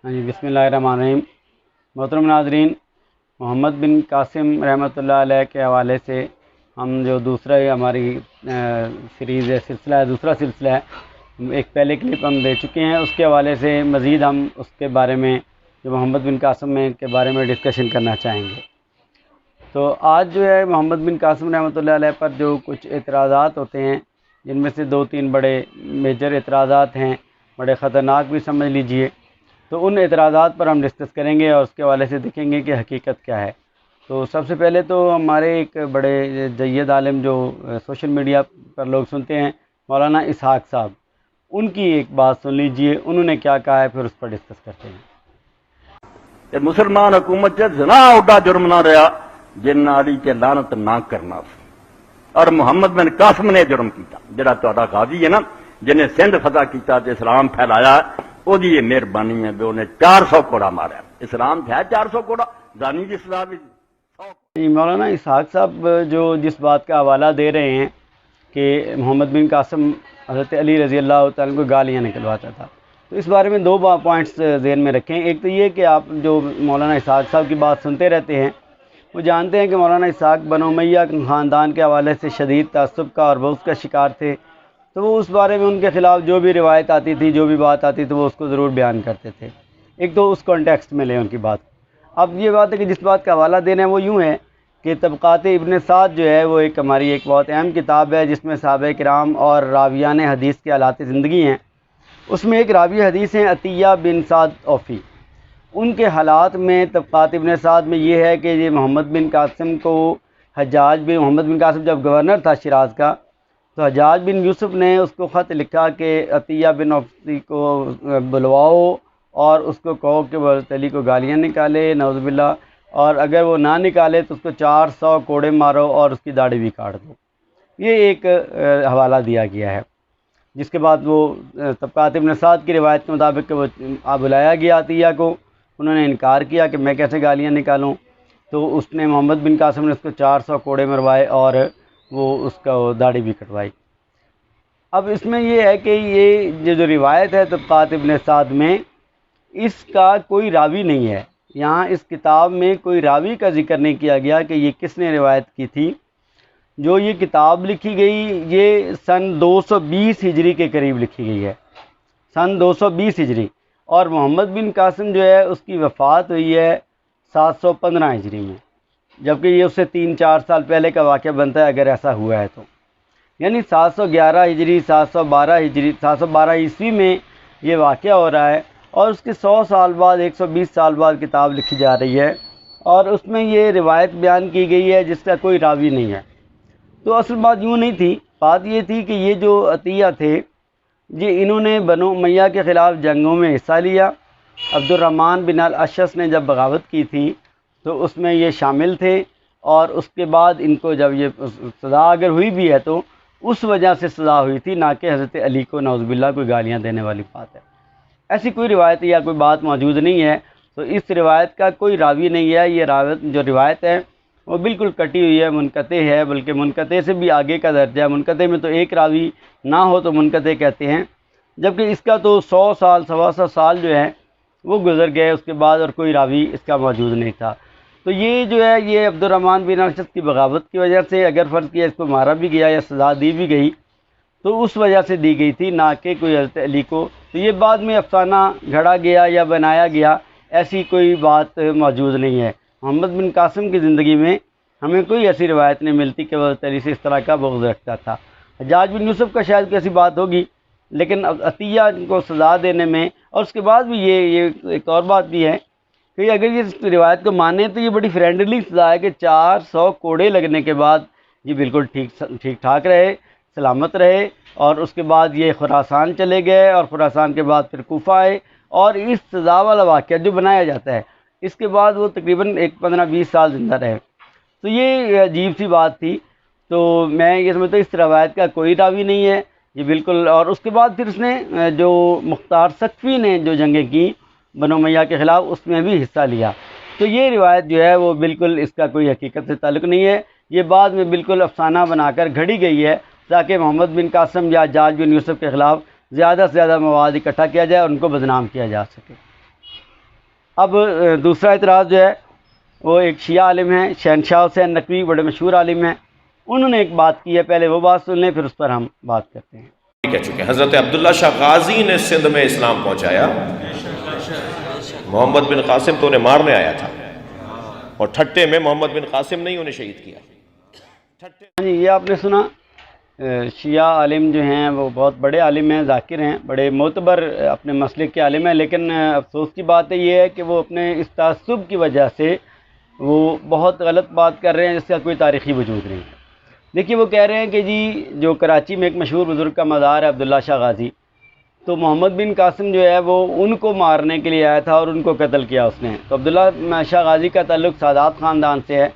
ہاں جی، بسم اللہ الرحمن الرحیم۔ محترم ناظرین، محمد بن قاسم رحمۃ اللہ علیہ کے حوالے سے ہم جو دوسرا ہماری سیریز ہے، سلسلہ ہے، دوسرا سلسلہ ہے، ایک پہلے کلپ ہم دے چکے ہیں، اس کے حوالے سے مزید ہم اس کے بارے میں جو محمد بن قاسم کے بارے میں ڈسکشن کرنا چاہیں گے۔ تو آج جو ہے محمد بن قاسم رحمۃ اللہ علیہ پر جو کچھ اعتراضات ہوتے ہیں، جن میں سے 2-3 بڑے میجر اعتراضات ہیں، بڑے خطرناک بھی سمجھ لیجئے، تو ان اعتراضات پر ہم ڈسکس کریں گے اور اس کے حوالے سے دیکھیں گے کہ حقیقت کیا ہے۔ تو سب سے پہلے تو ہمارے ایک بڑے جید عالم جو سوشل میڈیا پر لوگ سنتے ہیں، مولانا اسحاق صاحب، ان کی ایک بات سن لیجئے، انہوں نے کیا کہا ہے، پھر اس پر ڈسکس کرتے ہیں۔ کہ مسلمان حکومت چ زنا اڈا جرم نہ رہا جن علی کے لعنت نہ کرنا سی، اور محمد بن قاسم نے جرم کیتا، جڑا تہاڈا غازی ہے نا، جنہیں سندھ فتح کیتا تے اسلام پھیلایا، وہ دی یہ مہربانی ہے کہ انہیں 400 کوڑا مارا۔ اسلام تھا 400 کوڑا، زانی کی سزا بھی 100۔ مولانا اسحاق صاحب جو جس بات کا حوالہ دے رہے ہیں کہ محمد بن قاسم حضرت علی رضی اللہ تعالیٰ کو گالیاں نکلواتا تھا، تو اس بارے میں 2 پوائنٹس ذہن میں رکھیں۔ ایک تو یہ کہ آپ جو مولانا اسحاق صاحب کی بات سنتے رہتے ہیں، وہ جانتے ہیں کہ مولانا اسحاق بنو امیہ خاندان کے حوالے سے شدید تعصب کا اور بغض کا شکار تھے، تو وہ اس بارے میں ان کے خلاف جو بھی روایت آتی تھی، جو بھی بات آتی تھی، وہ اس کو ضرور بیان کرتے تھے۔ ایک تو اس کانٹیکسٹ میں لیں ان کی بات۔ اب یہ بات ہے کہ جس بات کا حوالہ دینا ہے وہ یوں ہے کہ طبقات ابن سعد جو ہے وہ ہماری ایک بہت اہم کتاب ہے، جس میں صحابہ کرام اور راویان حدیث کے حالات زندگی ہیں۔ اس میں ایک راوی حدیث ہیں عطیہ بن سعد اوفی، ان کے حالات میں طبقات ابن سعد میں یہ ہے کہ یہ محمد بن قاسم کو محمد بن قاسم جب گورنر تھا شیراز کا، تو حجاج بن یوسف نے اس کو خط لکھا کہ عطیہ بن اوفی کو بلواؤ اور اس کو کہو کہ وہ حضرت علی کو گالیاں نکالے، نعوذ باللہ، اور اگر وہ نہ نکالے تو اس کو 400 کوڑے مارو اور اس کی داڑھی بھی کاٹ دو۔ یہ ایک حوالہ دیا گیا ہے، جس کے بعد وہ طبقات ابن سعد کی روایت کے مطابق کہ وہ بلایا گیا عطیہ کو، انہوں نے انکار کیا کہ میں کیسے گالیاں نکالوں، تو اس نے محمد بن قاسم نے اس کو 400 کوڑے مروائے اور وہ اس کا داڑھی بھی کٹوائی۔ اب اس میں یہ ہے کہ یہ جو روایت ہے طبقات ابن سعد میں، اس کا کوئی راوی نہیں ہے، یہاں اس کتاب میں کوئی راوی کا ذکر نہیں کیا گیا کہ یہ کس نے روایت کی تھی۔ جو یہ کتاب لکھی گئی یہ سن 220 ہجری کے قریب لکھی گئی ہے، سن 220 ہجری، اور محمد بن قاسم جو ہے اس کی وفات ہوئی ہے 715 ہجری میں، جبکہ یہ اس سے 3-4 سال پہلے کا واقعہ بنتا ہے اگر ایسا ہوا ہے تو، یعنی 711 ہجری 712 عیسوی میں یہ واقعہ ہو رہا ہے، اور اس کے 100 سال بعد 120 سال بعد کتاب لکھی جا رہی ہے، اور اس میں یہ روایت بیان کی گئی ہے جس کا کوئی راوی نہیں ہے۔ تو اصل بات یوں نہیں تھی، بات یہ تھی کہ یہ جو عطیہ تھے، یہ انہوں نے بنو امیہ کے خلاف جنگوں میں حصہ لیا۔ عبد الرحمن بن الاشعث نے جب بغاوت کی تھی تو اس میں یہ شامل تھے، اور اس کے بعد ان کو جب یہ سزا اگر ہوئی بھی ہے تو اس وجہ سے سزا ہوئی تھی، نہ کہ حضرت علی کو نعوذ باللہ کوئی گالیاں دینے والی بات ہے۔ ایسی کوئی روایت یا کوئی بات موجود نہیں ہے، تو اس روایت کا کوئی راوی نہیں ہے۔ یہ جو روایت ہے وہ بالکل کٹی ہوئی ہے، منقطع ہے، بلکہ منقطع سے بھی آگے کا درجہ ہے۔ منقطع میں تو ایک راوی نہ ہو تو منقطع کہتے ہیں، جبکہ اس کا تو 100 سال 125 سال جو ہے وہ گزر گئے اس کے بعد، اور کوئی راوی اس کا موجود نہیں تھا۔ تو یہ جو ہے یہ عبد الرحمن بن ارشد کی بغاوت کی وجہ سے اگر فرض کیا اس کو مارا بھی گیا یا سزا دی بھی گئی تو اس وجہ سے دی گئی تھی، نہ کہ کوئی حضرت علی کو۔ تو یہ بعد میں افسانہ گھڑا گیا یا بنایا گیا، ایسی کوئی بات موجود نہیں ہے۔ محمد بن قاسم کی زندگی میں ہمیں کوئی ایسی روایت نہیں ملتی کہ وہ حضرت علی سے اس طرح کا بغض رکھتا تھا۔ حجاج بن یوسف کا شاید کوئی ایسی بات ہوگی، لیکن عطیہ کو سزا دینے میں، اور اس کے بعد بھی یہ ایک اور بات بھی ہے کہ اگر یہ روایت کو مانیں تو یہ بڑی فرینڈلی سزا ہے کہ 400 کوڑے لگنے کے بعد یہ بالکل ٹھیک ٹھاک رہے، سلامت رہے، اور اس کے بعد یہ خراسان چلے گئے، اور خراسان کے بعد پھر کوفہ آئے، اور اس سزا والا واقعہ جو بنایا جاتا ہے اس کے بعد وہ تقریباً 15-20 سال زندہ رہے۔ تو یہ عجیب سی بات تھی۔ تو میں یہ سمجھتا ہوں اس روایت کا کوئی راوی نہیں ہے یہ بالکل۔ اور اس کے بعد پھر اس نے جو مختار ثقفی نے جو جنگیں کی بنو امیہ کے خلاف، اس میں بھی حصہ لیا۔ تو یہ روایت جو ہے وہ بالکل اس کا کوئی حقیقت سے تعلق نہیں ہے، یہ بعد میں بالکل افسانہ بنا کر گھڑی گئی ہے تاکہ محمد بن قاسم یا حجاج بن یوسف کے خلاف زیادہ سے زیادہ مواد اکٹھا کیا جائے اور ان کو بدنام کیا جا سکے۔ اب دوسرا اعتراض جو ہے وہ ایک شیعہ عالم ہیں شہنشاہ حسین نقوی، بڑے مشہور عالم ہیں، انہوں نے ایک بات کی ہے، پہلے وہ بات سن لیں پھر اس پر ہم بات کرتے ہیں۔ کہہ چکے ہیں حضرت عبداللہ شاہ غازی نے سندھ میں اسلام پہنچایا، محمد بن قاسم تو انہیں مارنے آیا تھا، اور ٹھٹے میں محمد بن قاسم نے ہی انہیں شہید کیا۔ ہاں جی، یہ آپ نے سنا، شیعہ عالم جو ہیں وہ بہت بڑے عالم ہیں، ذاکر ہیں، بڑے معتبر اپنے مسلک کے عالم ہیں، لیکن افسوس کی بات یہ ہے کہ وہ اپنے اس تعصب کی وجہ سے وہ بہت غلط بات کر رہے ہیں جس کا کوئی تاریخی وجود نہیں ہے۔ دیکھیے وہ کہہ رہے ہیں کہ جی جو کراچی میں ایک مشہور بزرگ کا مزار ہے عبداللہ شاہ غازی، تو محمد بن قاسم جو ہے وہ ان کو مارنے کے لیے آیا تھا اور ان کو قتل کیا اس نے۔ تو عبداللہ شاہ غازی کا تعلق سادات خاندان سے ہے،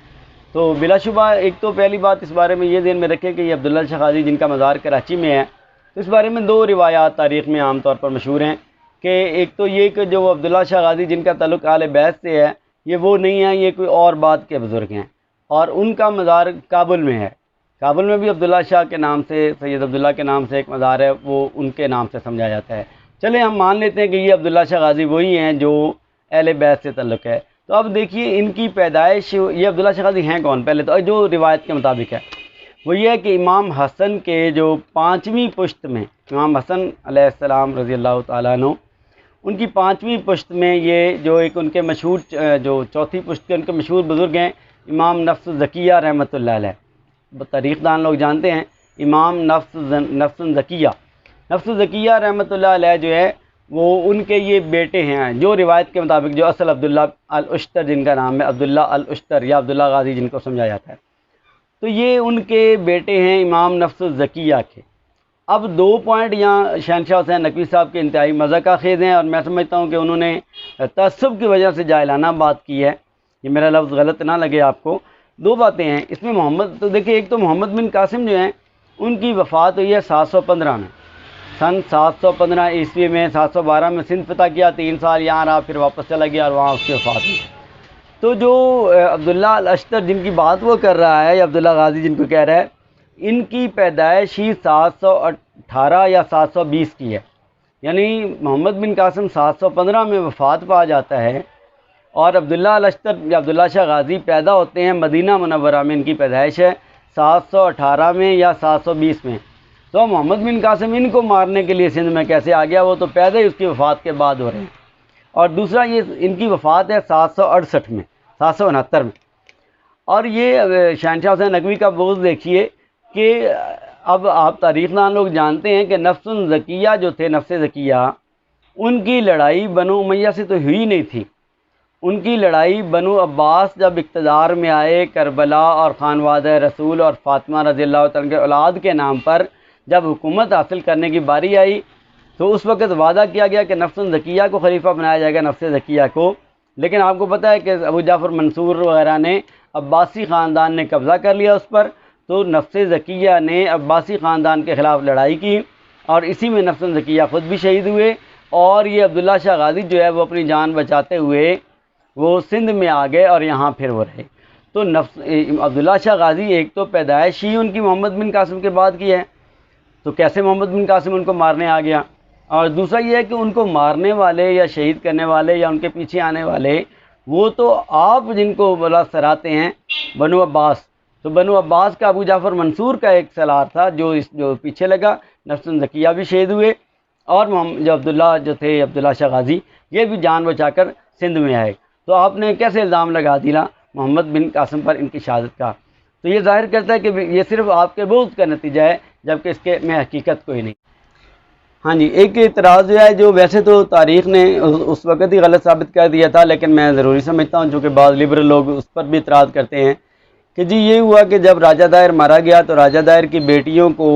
تو بلا شبہ ایک تو پہلی بات اس بارے میں یہ ذہن میں رکھیں کہ یہ عبداللہ شاہ غازی جن کا مزار کراچی میں ہے، تو اس بارے میں دو روایات تاریخ میں عام طور پر مشہور ہیں کہ ایک تو یہ کہ جو عبداللہ شاہ غازی جن کا تعلق اہل بیت سے ہے یہ وہ نہیں ہیں، یہ کوئی اور بات کے بزرگ ہیں، اور ان کا مزار کابل میں ہے۔ کابل میں بھی عبداللہ شاہ کے نام سے، سید عبداللہ کے نام سے ایک مزار ہے، وہ ان کے نام سے سمجھا جاتا ہے۔ چلیں ہم مان لیتے ہیں کہ یہ عبداللہ شاہ غازی وہی ہیں جو اہل بیت سے تعلق ہے۔ تو اب دیکھیے ان کی پیدائش، یہ عبداللہ شاہ غازی ہیں کون؟ پہلے تو جو روایت کے مطابق ہے وہ یہ ہے کہ امام حسن کے جو 5ویں پشت میں، امام حسن علیہ السلام رضی اللہ تعالیٰ عنہ، ان کی 5ویں پشت میں یہ جو ایک ان کے مشہور جو چوتھی پشت کے ان کے مشہور بزرگ ہیں امام نفس زکیہ رحمۃ اللہ علیہ، تاریخ دان لوگ جانتے ہیں امام نفس زکیہ رحمۃ اللہ علیہ جو ہے وہ ان کے یہ بیٹے ہیں، جو روایت کے مطابق جو اصل عبداللہ الاشتر جن کا نام ہے، عبداللہ الاشتر یا عبداللہ غازی جن کو سمجھا جاتا ہے، تو یہ ان کے بیٹے ہیں امام نفس الزکیہ کے۔ اب 2 پوائنٹ یہاں شہنشاہ حسین نقوی صاحب کے انتہائی مذاق خیز ہیں، اور میں سمجھتا ہوں کہ انہوں نے تعصب کی وجہ سے جاہلانہ بات کی ہے، یہ میرا لفظ غلط نہ لگے آپ کو۔ 2 باتیں ہیں اس میں، محمد تو دیکھیں ایک تو محمد بن قاسم جو ہیں ان کی وفات ہوئی ہے 715 میں، سن 715 عیسوی میں، 712 میں سندھ فتح کیا، 3 سال یہاں رہا، پھر واپس چلا گیا اور وہاں اس کی وفات ہوئی۔ تو جو عبداللہ الاشتر جن کی بات وہ کر رہا ہے یا عبداللہ غازی جن کو کہہ رہا ہے، ان کی پیدائش ہی 718 یا 720 کی ہے، یعنی محمد بن قاسم 715 میں وفات پا جاتا ہے، اور عبداللہ الاشتر یا عبداللہ شاہ غازی پیدا ہوتے ہیں مدینہ منورہ میں، ان کی پیدائش ہے 718 میں یا 720 میں۔ تو محمد بن قاسم ان کو مارنے کے لیے سندھ میں کیسے آ گیا؟ وہ تو پیدا ہی اس کی وفات کے بعد ہو رہے ہیں۔ اور دوسرا یہ ان کی وفات ہے 768 میں، 769 میں، اور یہ شہنشاہ حسین نقوی کا بغض دیکھیے کہ اب آپ تاریخ دان لوگ جانتے ہیں کہ نفس زکیہ جو تھے، نفس زکیہ، ان کی لڑائی بنو امیہ سے تو ہوئی نہیں تھی، ان کی لڑائی بنو عباس جب اقتدار میں آئے، کربلا اور خانوادہ رسول اور فاطمہ رضی اللہ تعالیٰ کے اولاد کے نام پر جب حکومت حاصل کرنے کی باری آئی تو اس وقت وعدہ کیا گیا کہ نفس زکیہ کو خلیفہ بنایا جائے گا، نفس زکیہ کو، لیکن آپ کو پتہ ہے کہ ابو جعفر منصور وغیرہ نے، عباسی خاندان نے قبضہ کر لیا اس پر، تو نفس زکیہ نے عباسی خاندان کے خلاف لڑائی کی، اور اسی میں نفس زکیہ خود بھی شہید ہوئے، اور یہ عبداللہ شاہ غازی جو ہے وہ اپنی جان بچاتے ہوئے وہ سندھ میں آ گئے اور یہاں پھر وہ رہے۔ تو عبداللہ شاہ غازی ایک تو پیدائش ہی ان کی محمد بن قاسم کے بعد کی ہے، تو کیسے محمد بن قاسم ان کو مارنے آ گیا؟ اور دوسرا یہ ہے کہ ان کو مارنے والے یا شہید کرنے والے یا ان کے پیچھے آنے والے وہ تو آپ جن کو بلا سراتے ہیں بنو عباس، تو بنو عباس کا ابو جعفر منصور کا ایک سالار تھا جو پیچھے لگا، نفس زکیہ بھی شہید ہوئے، اور جو عبداللہ جو تھے عبداللہ شاہ غازی یہ بھی جان بچا کر سندھ میں آئے۔ تو آپ نے کیسے الزام لگا دیا محمد بن قاسم پر ان کی شہادت کا؟ تو یہ ظاہر کرتا ہے کہ یہ صرف آپ کے بغض کا نتیجہ ہے، جبکہ اس کے میں حقیقت کوئی نہیں۔ ہاں جی، ایک اعتراض ہے جو ویسے تو تاریخ نے اس وقت ہی غلط ثابت کر دیا تھا، لیکن میں ضروری سمجھتا ہوں چونکہ بعض لبرل لوگ اس پر بھی اعتراض کرتے ہیں کہ جی یہ ہوا کہ جب راجہ دائر مارا گیا تو راجہ دائر کی بیٹیوں کو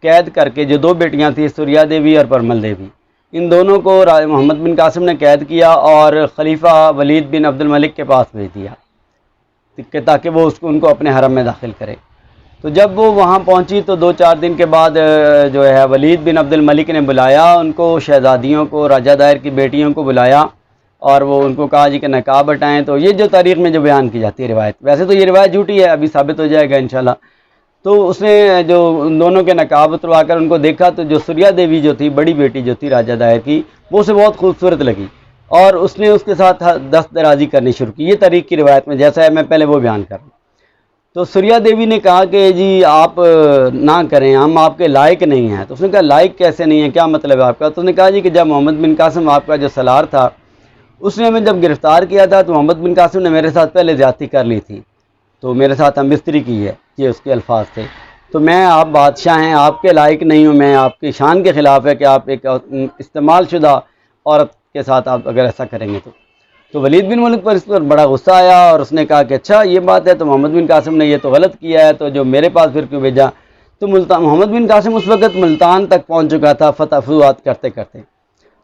قید کر کے، جو 2 بیٹیاں تھیں سوریا دیوی اور پرمل دیوی، ان دونوں کو محمد بن قاسم نے قید کیا اور خلیفہ ولید بن عبد الملک کے پاس بھیج دیا کہ تاکہ وہ ان کو اپنے حرم میں داخل کرے۔ تو جب وہ وہاں پہنچی تو 2-4 دن کے بعد جو ہے ولید بن عبد الملک نے بلایا ان کو، شہزادیوں کو، راجہ دائر کی بیٹیوں کو بلایا، اور وہ ان کو کہا جی کہ نقاب ہٹائیں۔ تو یہ جو تاریخ میں جو بیان کی جاتی ہے روایت، ویسے تو یہ روایت جھوٹی ہے، ابھی ثابت ہو جائے گا انشاءاللہ۔ تو اس نے جو ان دونوں کے نقاب اتروا کر ان کو دیکھا تو جو سوریا دیوی جو تھی، بڑی بیٹی جو تھی راجہ دائر کی، وہ اسے بہت خوبصورت لگی، اور اس نے اس کے ساتھ دست درازی کرنی شروع کی. یہ تاریخ کی روایت میں جیسا ہے میں پہلے وہ بیان کر رہا ہوں. تو سوریا دیوی نے کہا کہ جی آپ نہ کریں، ہم آپ کے لائق نہیں ہیں. تو اس نے کہا لائق کیسے نہیں ہیں، کیا مطلب ہے آپ کا؟ تو اس نے کہا جی کہ جب محمد بن قاسم آپ کا جو سالار تھا اس نے ہمیں جب گرفتار کیا تھا تو محمد بن قاسم نے میرے ساتھ پہلے زیادتی کر لی تھی، تو میرے ساتھ ہم بستری کی ہے، یہ اس کے الفاظ تھے. تو میں آپ بادشاہ ہیں، آپ کے لائق نہیں ہوں، میں آپ کی شان کے خلاف ہے کہ آپ ایک استعمال شدہ عورت کے ساتھ آپ اگر ایسا کریں گے تو ولید بن ملک پر اس پر بڑا غصہ آیا اور اس نے کہا کہ اچھا یہ بات ہے تو محمد بن قاسم نے یہ تو غلط کیا ہے، تو جو میرے پاس پھر کیوں بھیجا؟ تو محمد بن قاسم اس وقت ملتان تک پہنچ چکا تھا فتح فتوحات کرتے کرتے.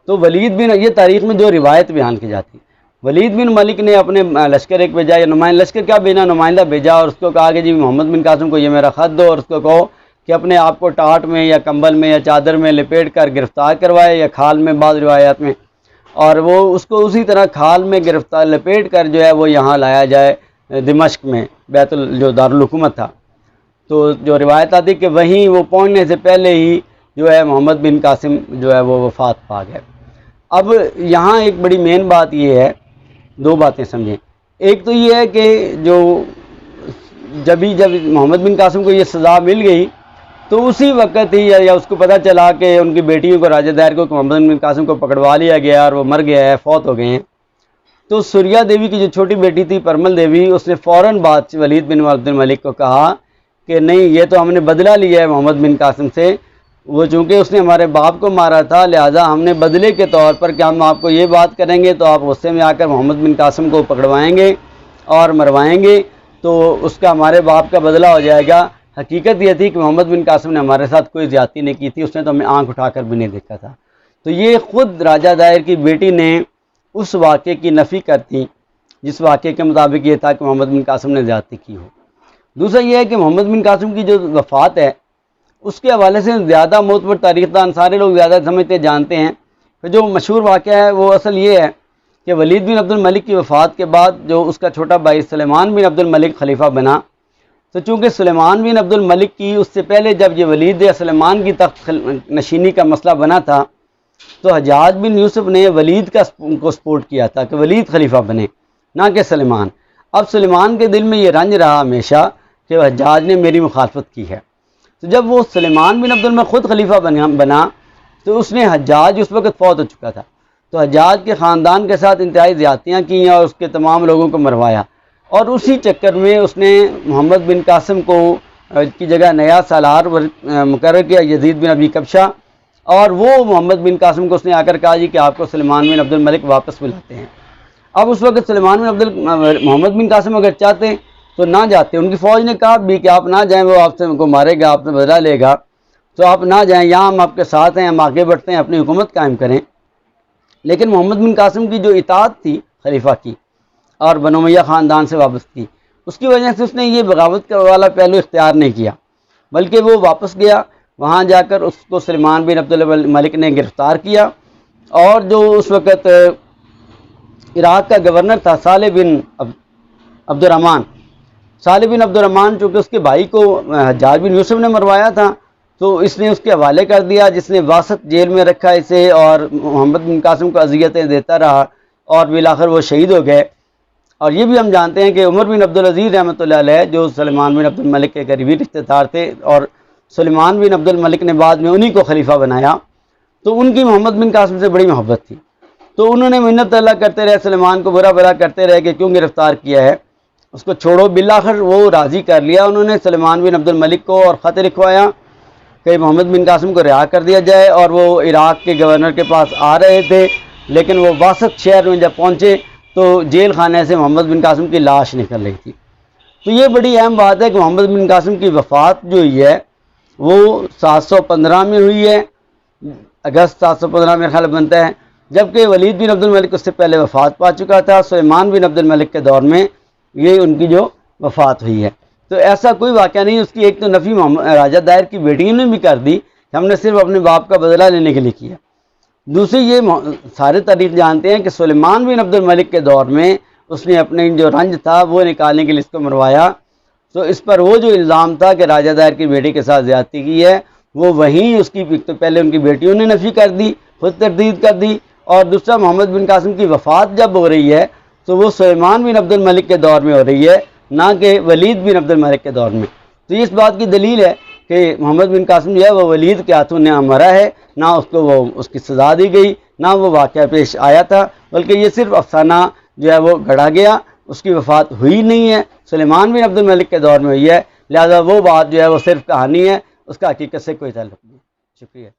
تو ولید بن، یہ تاریخ میں جو روایت بیان کی جاتی، ولید بن ملک نے اپنے لشکر ایک بھیجا یا نمائندہ، لشکر کیا بھیجا، نمائندہ بھیجا، اور اس کو کہا کہ جی محمد بن قاسم کو یہ میرا خط دو اور اس کو کہو کہ اپنے آپ کو ٹاٹ میں یا کمبل میں یا چادر میں لپیٹ کر گرفتار کروائے یا کھال میں بعض روایات میں، اور وہ اس کو اسی طرح کھال میں گرفتار لپیٹ کر جو ہے وہ یہاں لایا جائے دمشق میں، بیت جو دارالحکومت تھا. تو جو روایت آتی کہ وہیں وہ پہنچنے سے پہلے ہی جو ہے محمد بن قاسم جو ہے وہ وفات پا گئے. اب یہاں ایک بڑی مین بات یہ ہے، دو باتیں سمجھیں. ایک تو یہ ہے کہ جب محمد بن قاسم کو یہ سزا مل گئی تو اسی وقت ہی یا اس کو پتہ چلا کہ ان کی بیٹیوں کو، راجہ دائر کو، محمد بن قاسم کو پکڑوا لیا گیا اور وہ مر گیا ہے، فوت ہو گئے ہیں. تو سوریا دیوی کی جو چھوٹی بیٹی تھی پرمل دیوی، اس نے فوراً بات ولید بن عبد الملک کو کہا کہ نہیں، یہ تو ہم نے بدلہ لیا ہے محمد بن قاسم سے، وہ چونکہ اس نے ہمارے باپ کو مارا تھا لہٰذا ہم نے بدلے کے طور پر کہ ہم آپ کو یہ بات کریں گے تو آپ غصے میں آ کر محمد بن قاسم کو پکڑوائیں گے اور مروائیں گے، تو اس کا ہمارے باپ کا بدلہ ہو جائے گا. حقیقت یہ تھی کہ محمد بن قاسم نے ہمارے ساتھ کوئی زیادتی نہیں کی تھی، اس نے تو ہمیں آنکھ اٹھا کر بھی نہیں دیکھا تھا. تو یہ خود راجہ دائر کی بیٹی نے اس واقعے کی نفی کرتی جس واقعے کے مطابق یہ تھا کہ محمد بن قاسم نے زیادتی کی ہو. دوسرا یہ ہے کہ محمد بن قاسم کی جو وفات ہے اس کے حوالے سے زیادہ معتبر تاریخ دان سارے لوگ زیادہ سمجھتے جانتے ہیں کہ جو مشہور واقعہ ہے وہ اصل یہ ہے کہ ولید بن عبد الملک کی وفات کے بعد جو اس کا چھوٹا بھائی سلیمان بن عبد الملک خلیفہ بنا، تو چونکہ سلیمان بن عبد الملک کی اس سے پہلے جب یہ ولید یا سلیمان کی تخت نشینی کا مسئلہ بنا تھا تو حجاج بن یوسف نے ولید کو سپورٹ کیا تھا کہ ولید خلیفہ بنے، نہ کہ سلیمان. اب سلیمان کے دل میں یہ رنج رہا ہمیشہ کہ حجاج نے میری مخالفت کی ہے. تو جب وہ سلیمان بن عبد الملک خود خلیفہ بنا تو اس نے، حجاج اس وقت فوت ہو چکا تھا، تو حجاج کے خاندان کے ساتھ انتہائی زیادتیاں کی ہیں اور اس کے تمام لوگوں کو مروایا، اور اسی چکر میں اس نے محمد بن قاسم کو کی جگہ نیا سالار مقرر کیا، یزید بن ابی کبشہ، اور وہ محمد بن قاسم کو اس نے آ کر کہا جی کہ آپ کو سلیمان بن عبد الملک واپس بلاتے ہیں. اب اس وقت سلیمان بن محمد بن قاسم اگر چاہتے تو نہ جاتے، ان کی فوج نے کہا بھی کہ آپ نہ جائیں، وہ آپ سے کو مارے گا، آپ سے بدلہ لے گا، تو آپ نہ جائیں، یہاں ہم آپ کے ساتھ ہیں، ہم آگے بڑھتے ہیں، اپنی حکومت قائم کریں. لیکن محمد بن قاسم کی جو اطاعت تھی خلیفہ کی اور بنو امیہ خاندان سے وابستگی، اس کی وجہ سے اس نے یہ بغاوت والا پہلو اختیار نہیں کیا، بلکہ وہ واپس گیا. وہاں جا کر اس کو سلیمان بن عبد الملک نے گرفتار کیا، اور جو اس وقت عراق کا گورنر تھا صالح بن عبد الرحمن، چونکہ اس کے بھائی کو حجاج بن یوسف نے مروایا تھا تو اس نے اس کے حوالے کر دیا، جس نے واسط جیل میں رکھا اسے اور محمد بن قاسم کو اذیتیں دیتا رہا اور بالآخر وہ شہید ہو گئے. اور یہ بھی ہم جانتے ہیں کہ عمر بن عبدالعزیز رحمۃ اللہ علیہ جو سلیمان بن عبد الملک کے قریبی رشتہ دار تھے اور سلیمان بن عبد الملک نے بعد میں انہی کو خلیفہ بنایا، تو ان کی محمد بن قاسم سے بڑی محبت تھی، تو انہوں نے منت اللہ کرتے رہے، سلیمان کو برا بھلا کرتے رہے کہ کیوں گرفتار کیا ہے، اس کو چھوڑو. بالآخر وہ راضی کر لیا انہوں نے سلیمان بن عبد الملک کو، اور خط لکھوایا کہ محمد بن قاسم کو رہا کر دیا جائے. اور وہ عراق کے گورنر کے پاس آ رہے تھے، لیکن وہ واسط شہر میں جب پہنچے تو جیل خانے سے محمد بن قاسم کی لاش نکل رہی تھی. تو یہ بڑی اہم بات ہے کہ محمد بن قاسم کی وفات جو ہوئی ہے وہ 715 میں ہوئی ہے، اگست 715 میں خیال بنتا ہے، جبکہ ولید بن عبد الملک اس سے پہلے وفات پا چکا تھا. سلیمان بن عبد الملک کے دور میں یہ ان کی جو وفات ہوئی ہے. تو ایسا کوئی واقعہ نہیں. اس کی ایک تو نفی راجہ دائر کی بیٹیوں نے بھی کر دی کہ ہم نے صرف اپنے باپ کا بدلہ لینے کے لیے کیا. دوسری یہ سارے تاریخ جانتے ہیں کہ سلیمان بن عبد الملک کے دور میں اس نے اپنے جو رنج تھا وہ نکالنے کے لیے اس کو مروایا. تو اس پر وہ جو الزام تھا کہ راجہ دائر کی بیٹی کے ساتھ زیادتی کی ہے، وہ وہیں اس کی تو پہلے ان کی بیٹیوں نے نفی کر دی، خود تردید کر دی، اور دوسرا محمد بن قاسم کی وفات جب ہو رہی ہے تو وہ سلیمان بن عبد الملک کے دور میں ہو رہی ہے، نہ کہ ولید بن عبد الملک کے دور میں۔ تو یہ اس بات کی دلیل ہے کہ محمد بن قاسم جو ہے وہ ولید کے ہاتھوں نہ مرا ہے، نہ اس کو وہ اس کی سزا دی گئی، نہ وہ واقعہ پیش آیا تھا، بلکہ یہ صرف افسانہ جو ہے وہ گھڑا گیا، اس کی وفات ہوئی نہیں ہے، سلیمان بن عبد الملک کے دور میں ہوئی ہے، لہذا وہ بات جو ہے وہ صرف کہانی ہے، اس کا حقیقت سے کوئی تعلق نہیں۔ شکریہ۔